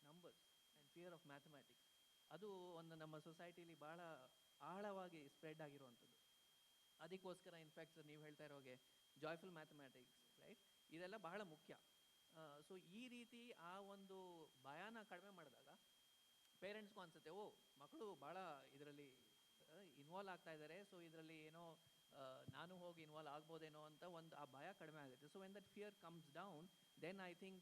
numbers and fear of mathematics. ಅದು ಒಂದು ನಮ್ಮ ಸೊಸೈಟಿಲಿ ಭಾಳ ಆಳವಾಗಿ ಸ್ಪ್ರೆಡ್ ಆಗಿರುವಂಥದ್ದು. ಅದಕ್ಕೋಸ್ಕರ ಇನ್ಫ್ಯಾಕ್ಟ್ ನೀವು ಹೇಳ್ತಾ ಇರೋಗೆ ಜಾಯ್ಫುಲ್ ಮ್ಯಾಥಮೆಟಿಕ್ಸ್, ರೈಟ್, ಇದೆಲ್ಲ ಬಹಳ ಮುಖ್ಯ. ಸೊ ಈ ರೀತಿ ಆ ಒಂದು ಭಯನ ಕಡಿಮೆ ಮಾಡಿದಾಗ ಪೇರೆಂಟ್ಸ್ಗೂ ಅನಿಸುತ್ತೆ, ಓ ಮಕ್ಕಳು ಭಾಳ ಇದರಲ್ಲಿ ಇನ್ವಾಲ್ವ್ ಆಗ್ತಾ ಇದ್ದಾರೆ, ಸೊ ಇದರಲ್ಲಿ ಏನೋ ನಾನು ಹೋಗಿ ಇನ್ವಾಲ್ವ್ ಆಗ್ಬೋದೇನೋ ಅಂತ ಒಂದು ಆ ಭಯ ಕಡಿಮೆ ಆಗುತ್ತೆ. So when that fear comes down, then I think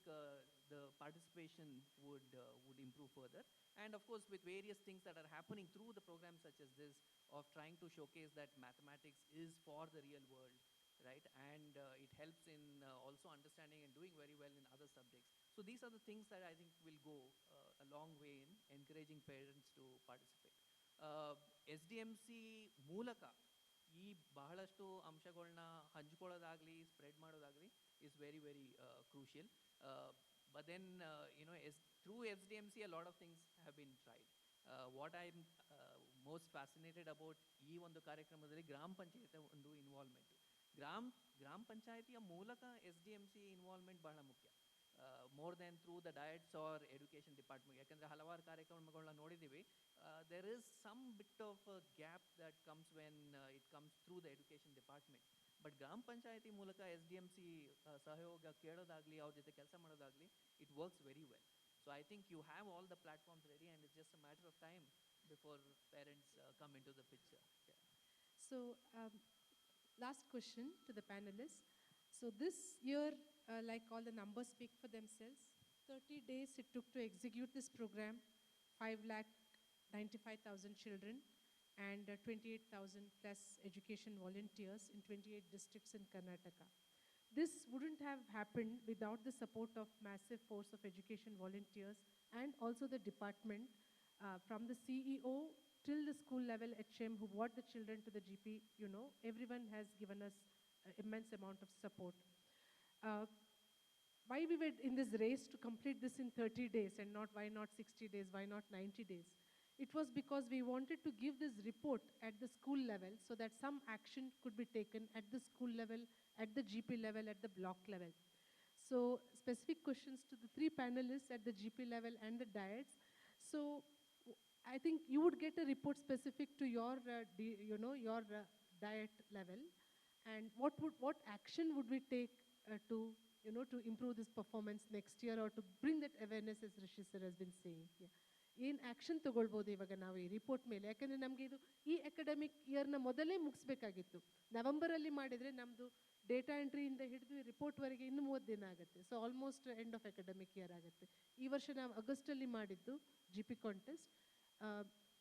the participation would improve further. And of course, with various things that are happening through the programs such as this, of trying to showcase that mathematics is for the real world, right? And it helps in also understanding and doing very well in other subjects. So these are the things that I think will go a long way in encouraging parents to participate. SDMC ಮೂಲಕ ಈ ಬಹಳಷ್ಟು ಅಂಶಗಳನ್ನ ಹಂಚ್ಕೊಳ್ಳೋದಾಗಲಿ spread ಮಾಡೋದಾಗಲಿ is very, very crucial. But then, through SDMC, a lot of things have been tried. What I am most fascinated about ಈ ಒಂದು ಕಾರ್ಯಕ್ರಮದಲ್ಲಿ ಗ್ರಾಮ ಪಂಚಾಯತ್ ಒಂದು ಇನ್ವಾಲ್ವ್ಮೆಂಟ್. ಗ್ರಾಮ ಪಂಚಾಯತಿಯ ಮೂಲಕ SDMC ಇನ್ವಾಲ್ವ್ಮೆಂಟ್ ಬಹಳ ಮುಖ್ಯ, more than through the DIETs or education department. ಯಾಕಂದರೆ ಹಲವಾರು ಕಾರ್ಯಕ್ರಮಗಳನ್ನ ನೋಡಿದ್ದೀವಿ, there is some bit of gap that comes when it comes through the education department. But gram panchayat ಮೂಲಕ SDMC ಸಹಯೋಗ ಕೇಳೋದಾಗಲಿ, ಅವ್ರ ಜೊತೆ ಕೆಲಸ ಮಾಡೋದಾಗಲಿ, it works very well. So I think you have all the platforms ready, and it's just a matter of time before parents come into the picture. Yeah. So, last question to the panelists. So this year, like all the numbers speak for themselves, 30 days it took to execute this program, 5,95,000 children, and 28,000 plus education volunteers in 28 districts in Karnataka. This wouldn't have happened without the support of massive force of education volunteers and also the department, from the CEO till the school level HM who brought the children to the GP. Everyone has given us immense amount of support. Why we were in this race to complete this in 30 days and why not 60 days, why not 90 days? It was because we wanted to give this report at the school level so that some action could be taken at the school level, at the GP level, at the block level. So specific questions to the three panelists at the GP level and the dyads. So I think you would get a report specific to your, your diet level, and what action would we take to improve this performance next year, or to bring that awareness, as Rishi sir has been saying. Yeah. ಏನು action ತೊಗೊಳ್ಬೋದು ಇವಾಗ ನಾವು ಈ report ಮೇಲೆ? ಯಾಕಂದರೆ ನಮಗೆ ಇದು ಈ academic ಇಯರ್ನ ಮೊದಲೇ ಮುಗಿಸ್ಬೇಕಾಗಿತ್ತು. ನವೆಂಬರಲ್ಲಿ ಮಾಡಿದರೆ ನಮ್ಮದು ಡೇಟಾ ಎಂಟ್ರಿಯಿಂದ ಹಿಡಿದು ಈ ರಿಪೋರ್ಟ್ವರೆಗೆ ಇನ್ನೂ 30 ದಿನ ಆಗುತ್ತೆ. So almost end of academic year ಆಗುತ್ತೆ. ಈ ವರ್ಷ ನಾವು ಆಗಸ್ಟಲ್ಲಿ ಮಾಡಿದ್ದು GP ಕಾಂಟೆಸ್ಟ್,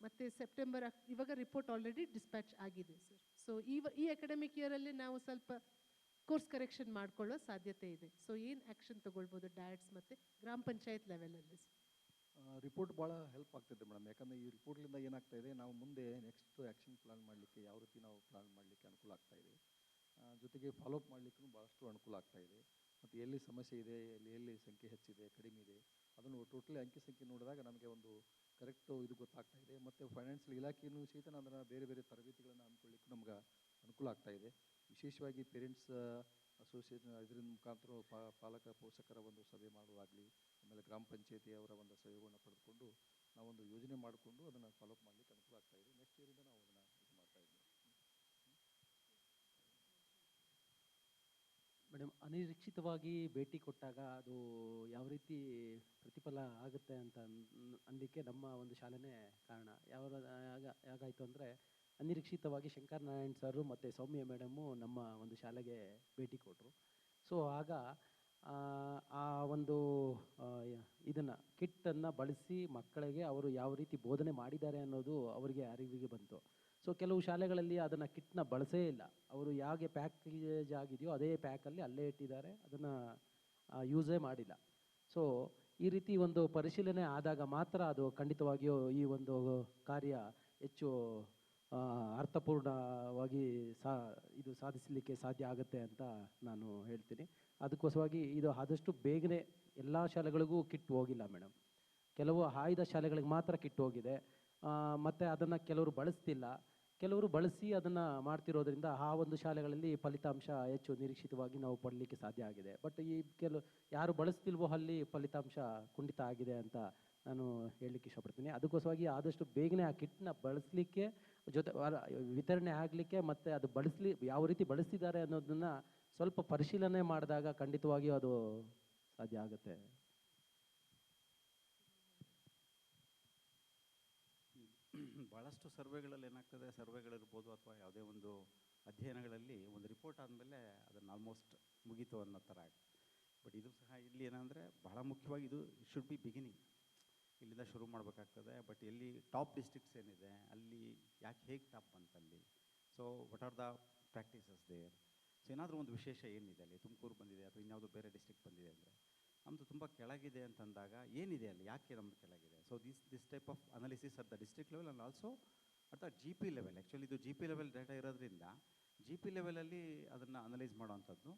ಮತ್ತು ಸೆಪ್ಟೆಂಬರ್ ಇವಾಗ ರಿಪೋರ್ಟ್ ಆಲ್ರೆಡಿ ಡಿಸ್ಪ್ಯಾಚ್ ಆಗಿದೆ ಸರ್. ಸೊ ಈ ಅಕಾಡೆಮಿಕ್ ಇಯರಲ್ಲಿ ನಾವು ಸ್ವಲ್ಪ ಕೋರ್ಸ್ ಕರೆಕ್ಷನ್ ಮಾಡ್ಕೊಳ್ಳೋ ಸಾಧ್ಯತೆ ಇದೆ. ಸೊ ಏನು ಆ್ಯಕ್ಷನ್ ತೊಗೊಳ್ಬೋದು ಡಯಾಟ್ಸ್ ಮತ್ತು ಗ್ರಾಮ ಪಂಚಾಯತ್ ಲೆವೆಲಲ್ಲಿ? ರಿಪೋರ್ಟ್ ಭಾಳ ಹೆಲ್ಪ್ ಆಗ್ತಿದೆ ಮೇಡಮ್. ಯಾಕಂದರೆ ಈ ರಿಪೋರ್ಟ್ಲಿಂದ ಏನಾಗ್ತಾ ಇದೆ, ನಾವು ಮುಂದೆ ನೆಕ್ಸ್ಟ್ ಆ್ಯಕ್ಷನ್ ಪ್ಲಾನ್ ಮಾಡಲಿಕ್ಕೆ ಯಾವ ರೀತಿ ನಾವು ಪ್ಲಾನ್ ಮಾಡಲಿಕ್ಕೆ ಅನುಕೂಲ ಆಗ್ತಾ ಇದೆ, ಜೊತೆಗೆ ಫಾಲೋಅಪ್ ಮಾಡಲಿಕ್ಕೂ ಭಾಳಷ್ಟು ಅನುಕೂಲ ಆಗ್ತಾ ಇದೆ. ಮತ್ತು ಎಲ್ಲಿ ಸಮಸ್ಯೆ ಇದೆ, ಎಲ್ಲಿ ಸಂಖ್ಯೆ ಹೆಚ್ಚಿದೆ, ಕಡಿಮೆ ಇದೆ, ಅದನ್ನು ಟೋಟಲಿ ಅಂಕಿ ಸಂಖ್ಯೆ ನೋಡಿದಾಗ ನಮಗೆ ಒಂದು ಕರೆಕ್ಟು ಇದು ಗೊತ್ತಾಗ್ತಾ ಇದೆ. ಮತ್ತು ಫೈನಾನ್ಷಿಯಲ್ ಇಲಾಖೆಯೂ ಸಹಿತ ಅದನ್ನು ಬೇರೆ ಬೇರೆ ತರಬೇತಿಗಳನ್ನು ಹಮ್ಮಿಕೊಳ್ಳಿಕ್ಕೂ ನಮ್ಗೆ ಅನುಕೂಲ ಆಗ್ತಾ ಇದೆ. ವಿಶೇಷವಾಗಿ ಪೇರೆಂಟ್ಸ್ ಅಸೋಸಿಯೇಷನ್ ಇದರಿಂದ ಮುಖಾಂತರ ಪಾಲಕ ಪೋಷಕರ ಒಂದು ಸಭೆ ಮಾಡೋದಾಗಲಿ, ಆಮೇಲೆ ಗ್ರಾಮ ಪಂಚಾಯತಿಯವರ ಒಂದು ಸಹಯೋಗವನ್ನು ಪಡೆದುಕೊಂಡು ನಾವೊಂದು ಯೋಜನೆ ಮಾಡಿಕೊಂಡು ಅದನ್ನು ಫಾಲೋಅಪ್ ಮಾಡಲಿಕ್ಕೆ ಅನುಕೂಲ ಆಗ್ತಾ ಇದೆ. ನೆಕ್ಸ್ಟ್ ಇಯರಿಂದ ನಾವು ಅದನ್ನು ಇದು ಮಾಡ್ತಾ ಇದ್ದೀವಿ. ಮೇಡಮ್, ಅನಿರೀಕ್ಷಿತವಾಗಿ ಭೇಟಿ ಕೊಟ್ಟಾಗ ಅದು ಯಾವ ರೀತಿ ಪ್ರತಿಫಲ ಆಗುತ್ತೆ ಅಂತ ಅನ್ಲಿಕ್ಕೆ ನಮ್ಮ ಒಂದು ಶಾಲೆನೇ ಕಾರಣ. ಯಾಗಾಯಿತು ಅಂದರೆ, ಅನಿರೀಕ್ಷಿತವಾಗಿ ಶಂಕರ್ ನಾರಾಯಣ್ ಸರು ಮತ್ತು ಸೌಮ್ಯ ಮೇಡಮು ನಮ್ಮ ಒಂದು ಶಾಲೆಗೆ ಭೇಟಿ ಕೊಟ್ಟರು. ಸೊ ಆಗ ಆ ಒಂದು ಇದನ್ನು ಕಿಟ್ಟನ್ನು ಬಳಸಿ ಮಕ್ಕಳಿಗೆ ಅವರು ಯಾವ ರೀತಿ ಬೋಧನೆ ಮಾಡಿದ್ದಾರೆ ಅನ್ನೋದು ಅವರಿಗೆ ಅರಿವಿಗೆ ಬಂತು. ಸೊ ಕೆಲವು ಶಾಲೆಗಳಲ್ಲಿ ಅದನ್ನು ಕಿಟ್ನ ಬಳಸೇ ಇಲ್ಲ, ಅವರು ಹೇಗೆ ಪ್ಯಾಕೇಜ್ ಆಗಿದೆಯೋ ಅದೇ ಪ್ಯಾಕಲ್ಲಿ ಅಲ್ಲೇ ಇಟ್ಟಿದ್ದಾರೆ, ಅದನ್ನು ಯೂಸೇ ಮಾಡಿಲ್ಲ. ಸೊ ಈ ರೀತಿ ಒಂದು ಪರಿಶೀಲನೆ ಆದಾಗ ಮಾತ್ರ ಅದು ಖಂಡಿತವಾಗಿಯೂ ಈ ಒಂದು ಕಾರ್ಯ ಹೆಚ್ಚು ಅರ್ಥಪೂರ್ಣವಾಗಿ ಇದು ಸಾಧಿಸಲಿಕ್ಕೆ ಸಾಧ್ಯ ಆಗುತ್ತೆ ಅಂತ ನಾನು ಹೇಳ್ತೀನಿ. ಅದಕ್ಕೋಸ್ಕರವಾಗಿ ಇದು ಆದಷ್ಟು ಬೇಗನೆ ಎಲ್ಲ ಶಾಲೆಗಳಿಗೂ ಕಿಟ್ ಹೋಗಿಲ್ಲ ಮೇಡಮ್. ಕೆಲವು ಆಯ್ದ ಶಾಲೆಗಳಿಗೆ ಮಾತ್ರ ಕಿಟ್ ಹೋಗಿದೆ, ಮತ್ತು ಅದನ್ನು ಕೆಲವರು ಬಳಸ್ತಿಲ್ಲ, ಕೆಲವರು ಬಳಸಿ ಅದನ್ನು ಮಾಡ್ತಿರೋದ್ರಿಂದ ಆ ಒಂದು ಶಾಲೆಗಳಲ್ಲಿ ಫಲಿತಾಂಶ ಹೆಚ್ಚು ನಿರೀಕ್ಷಿತವಾಗಿ ನಾವು ಪಡಲಿಕ್ಕೆ ಸಾಧ್ಯ ಆಗಿದೆ. ಬಟ್ ಈ ಯಾರು ಬಳಸ್ತಿಲ್ವೋ ಅಲ್ಲಿ ಫಲಿತಾಂಶ ಕುಂಠಿತ ಆಗಿದೆ ಅಂತ ನಾನು ಹೇಳಲಿಕ್ಕೆ ಇಷ್ಟಪಡ್ತೀನಿ. ಅದಕ್ಕೋಸ್ಕರವಾಗಿ ಆದಷ್ಟು ಬೇಗನೆ ಆ ಕಿಟ್ನ ಬಳಸಲಿಕ್ಕೆ, ಜೊತೆ ವಿತರಣೆ ಆಗಲಿಕ್ಕೆ, ಮತ್ತು ಅದು ಯಾವ ರೀತಿ ಬಳಸ್ತಿದ್ದಾರೆ ಅನ್ನೋದನ್ನು ಸ್ವಲ್ಪ ಪರಿಶೀಲನೆ ಮಾಡಿದಾಗ ಖಂಡಿತವಾಗಿಯೂ ಅದು ಸಾಧ್ಯ ಆಗುತ್ತೆ. ಭಾಳಷ್ಟು ಸರ್ವೆಗಳಲ್ಲಿ ಏನಾಗ್ತದೆ, ಸರ್ವೆಗಳಿರ್ಬೋದು ಅಥವಾ ಯಾವುದೇ ಒಂದು ಅಧ್ಯಯನಗಳಲ್ಲಿ ಒಂದು ರಿಪೋರ್ಟ್ ಆದಮೇಲೆ ಅದನ್ನು ಆಲ್ಮೋಸ್ಟ್ ಮುಗೀತು ಅನ್ನೋ ಥರ ಆಗುತ್ತೆ. ಬಟ್ ಇದು ಸಹ ಇಲ್ಲಿ ಏನಂದರೆ ಬಹಳ ಮುಖ್ಯವಾಗಿ ಇದು ಶುಡ್ ಬಿ ಬಿಗಿನಿಂಗ್, ಇಲ್ಲಿಂದ ಶುರು ಮಾಡಬೇಕಾಗ್ತದೆ. ಬಟ್ ಎಲ್ಲಿ ಟಾಪ್ ಡಿಸ್ಟ್ರಿಕ್ಟ್ಸ್ ಏನಿದೆ ಅಲ್ಲಿ ಹೇಗೆ ಟಾಪ್ ಬಂತಲ್ಲಿ, so what are the practices there, so ಏನಾದರೂ ಒಂದು ವಿಶೇಷ ಏನಿದೆ ಅಲ್ಲಿ, ತುಮಕೂರು ಬಂದಿದೆ ಅಥವಾ ಇನ್ಯಾವುದೋ ಬೇರೆ ಡಿಸ್ಟ್ರಿಕ್ಟ್ ಬಂದಿದೆ ಅಂದರೆ ನಮ್ಮದು ತುಂಬ ಕೆಳಗಿದೆ ಅಂತಂದಾಗ ಏನಿದೆ ಅಲ್ಲಿ, ಯಾಕೆ ನಮ್ಮದು ಕೆಳಗಿದೆ. So this type of analysis at the district level and also at the GP level. Actually ಇದು GP ಲೆವೆಲ್ ಡೇಟಾ ಇರೋದ್ರಿಂದ GP ಲೆವೆಲಲ್ಲಿ ಅದನ್ನು ಅನಲೈಸ್ ಮಾಡೋವಂಥದ್ದು,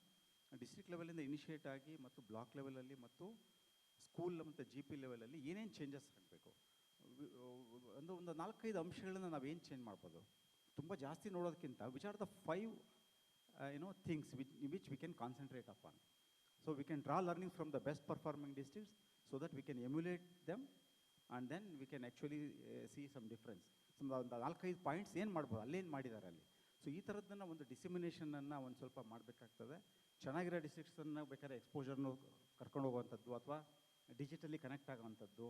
ಡಿಸ್ಟ್ರಿಕ್ಟ್ ಲೆವೆಲಿಂದ ಇನಿಷಿಯೇಟ್ ಆಗಿ ಮತ್ತು ಬ್ಲಾಕ್ ಲೆವೆಲಲ್ಲಿ ಮತ್ತು ಸ್ಕೂಲ್ ಮತ್ತು GP ಲೆವೆಲಲ್ಲಿ ಏನೇನು ಚೇಂಜಸ್ ಆಗಬೇಕು. ಒಂದು 4-5 ಅಂಶಗಳನ್ನ ನಾವೇನು ಚೇಂಜ್ ಮಾಡ್ಬೋದು, ತುಂಬ ಜಾಸ್ತಿ ನೋಡೋದಕ್ಕಿಂತ which are the 5 things which we can concentrate upon. So we can draw learning from the best performing districts so that we can emulate them and then we can actually see some difference. ಒಂದು 4-5 points ಏನು ಮಾಡ್ಬೋದು, ಅಲ್ಲೇನು ಮಾಡಿದ್ದಾರೆ ಅಲ್ಲಿ. So ಈ ಥರದ್ದನ್ನು ಒಂದು ಡಿಸಿಮಿನೇಷನನ್ನು ಒಂದು ಸ್ವಲ್ಪ ಮಾಡಬೇಕಾಗ್ತದೆ. ಚೆನ್ನಾಗಿರೋ ಡಿಸ್ಟ್ರಿಕ್ಟ್ಸನ್ನು ಬೇಕಾದ್ರೆ ಎಕ್ಸ್ಪೋಜರ್ನು ಕರ್ಕೊಂಡು ಹೋಗುವಂಥದ್ದು, ಅಥವಾ ಡಿಜಿಟಲಿ ಕನೆಕ್ಟ್ ಆಗೋವಂಥದ್ದು,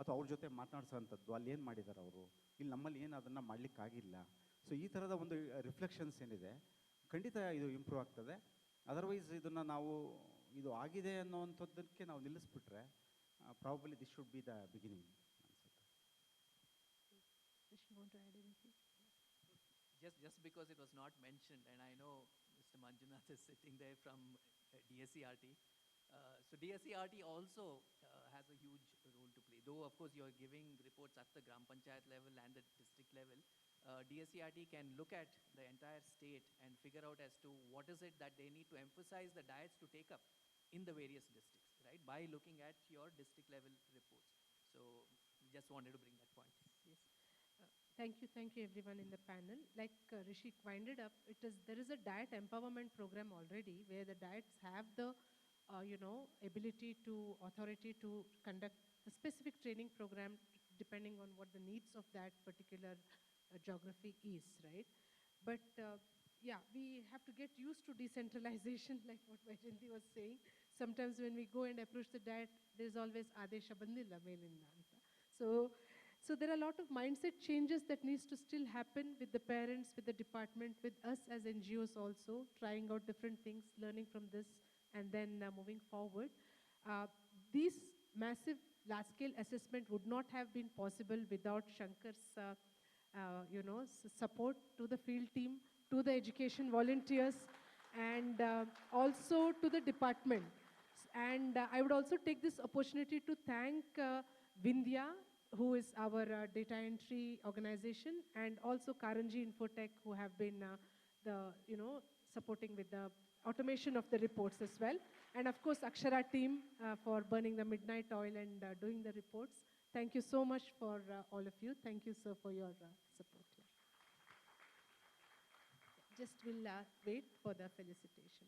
ಅಥವಾ ಅವ್ರ ಜೊತೆ ಮಾತನಾಡ್ಸೋವಂಥದ್ದು, ಅಲ್ಲಿ ಏನು ಮಾಡಿದ್ದಾರೆ ಅವರು, ಇಲ್ಲಿ ನಮ್ಮಲ್ಲಿ ಏನು ಅದನ್ನು ಮಾಡಲಿಕ್ಕಾಗಿಲ್ಲ. ಸೊ ಈ ಥರದ ಒಂದು ರಿಫ್ಲೆಕ್ಷನ್ಸ್ ಏನಿದೆ, ಖಂಡಿತ ಇದು ಇಂಪ್ರೂವ್ ಆಗ್ತದೆ. ಅದರ್ವೈಸ್ ಇದನ್ನು ನಾವು ಇದು ಆಗಿದೆ ಅನ್ನೋವಂಥದ್ದಕ್ಕೆ ನಾವು ನಿಲ್ಲಿಸ್ಬಿಟ್ರೆ probably this should be the beginning ಅನ್ಸುತ್ತೆ. Does she want to add anything? Just because it was not mentioned, and I know Mr. Manjunath is sitting there from DSCRT. So DSCRT also has a huge role to play. Though, of course, you are giving reports at the Gram Panchayat level and the district level, DSCRT can look at the entire state and figure out as to what is it that they need to emphasize the diets to take up in the various districts, right? By looking at your district level reports. So just wanted to bring that point. Yes. Thank you everyone in the panel. Like Rishi winded up, there is a diet empowerment program already where the diets have the ability to authority to conduct a specific training program depending on what the needs of that particular geography is, right? But yeah, we have to get used to decentralization, like what Vaijayanti was saying. Sometimes when we go and approach the diet, there's always Adesha Bandilla Melinda anta. So there are a lot of mindset changes that needs to still happen with the parents, with the department, with us as NGOs also, trying out different things, learning from this, and then moving forward. These massive large-scale assessment would not have been possible without Shankar's support to the field team, to the education volunteers, and also to the department. And I would also take this opportunity to thank Vindhya, who is our data entry organization, and also Karanji Infotech, who have been supporting with the automation of the reports as well. And of course, Akshara team for burning the midnight oil and doing the reports. Thank you so much for all of you. Thank you, sir, for your support here. Just we'll wait for the felicitation.